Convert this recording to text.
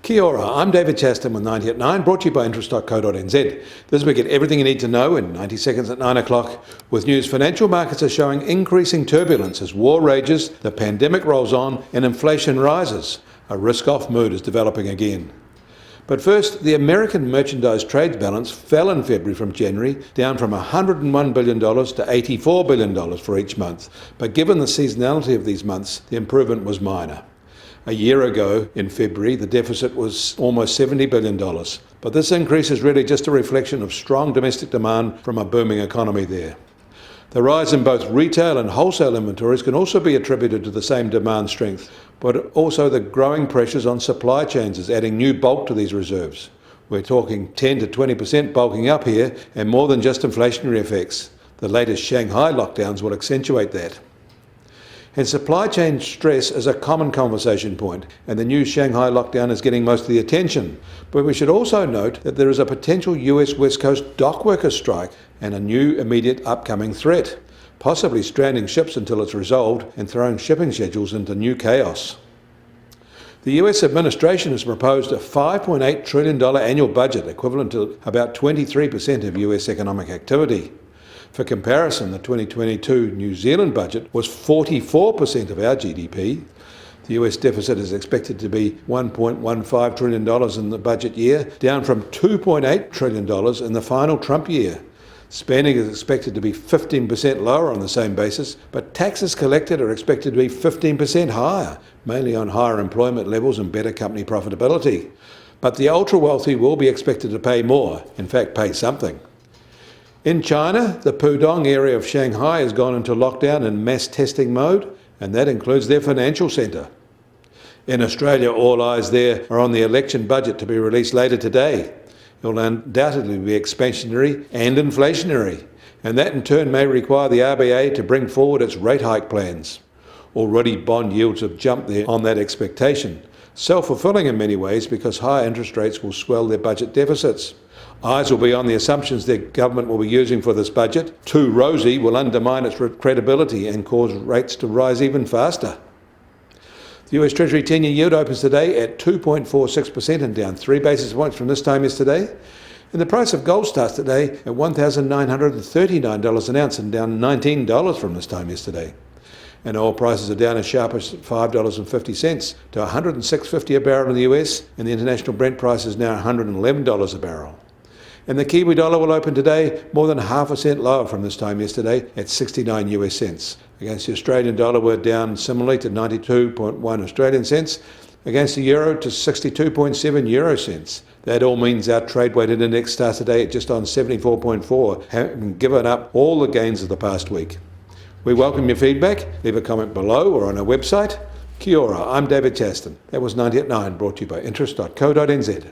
Kia ora, I'm David Chaston with 90 at 9, brought to you by interest.co.nz. This week get everything you need to know in 90 seconds at 9 o'clock. With news, financial markets are showing increasing turbulence as war rages, the pandemic rolls on and inflation rises. A risk-off mood is developing again. But first, the American merchandise trade balance fell in February from January, down from $101 billion to $84 billion for each month. But given the seasonality of these months, the improvement was minor. A year ago, in February, the deficit was almost $70 billion. But this increase is really just a reflection of strong domestic demand from a booming economy there. The rise in both retail and wholesale inventories can also be attributed to the same demand strength, but also the growing pressures on supply chains is adding new bulk to these reserves. We're talking 10 to 20% bulking up here, and more than just inflationary effects. The latest Shanghai lockdowns will accentuate that. And supply chain stress is a common conversation point, and the new Shanghai lockdown is getting most of the attention. But we should also note that there is a potential US West Coast dock workers strike and a new immediate upcoming threat, possibly stranding ships until it's resolved and throwing shipping schedules into new chaos. The US administration has proposed a $5.8 trillion annual budget, equivalent to about 23% of US economic activity. For comparison, the 2022 New Zealand budget was 44% of our GDP. The US deficit is expected to be $1.15 trillion in the budget year, down from $2.8 trillion in the final Trump year. Spending is expected to be 15% lower on the same basis, but taxes collected are expected to be 15% higher, mainly on higher employment levels and better company profitability. But the ultra-wealthy will be expected to pay more, in fact pay something. In China, the Pudong area of Shanghai has gone into lockdown and mass testing mode, and that includes their financial centre. In Australia, all eyes there are on the election budget to be released later today. It will undoubtedly be expansionary and inflationary, and that in turn may require the RBA to bring forward its rate hike plans. Already bond yields have jumped there on that expectation, self-fulfilling in many ways because higher interest rates will swell their budget deficits. Eyes will be on the assumptions their government will be using for this budget. Too rosy will undermine its credibility and cause rates to rise even faster. The US Treasury 10-year yield opens today at 2.46% and down 3 basis points from this time yesterday. And the price of gold starts today at $1,939 an ounce and down $19 from this time yesterday. And oil prices are down as sharp as $5.50 to $106.50 a barrel in the US, and the international Brent price is now $111 a barrel. And the Kiwi dollar will open today more than 0.5% lower from this time yesterday at 69 US cents. Against the Australian dollar, we're down similarly to 92.1 Australian cents, against the euro to 62.7 euro cents. That all means our trade-weighted index starts today at just on 74.4, having given up all the gains of the past week. We welcome your feedback. Leave a comment below or on our website. Kia ora, I'm David Chaston. That was 90 at 9, brought to you by interest.co.nz.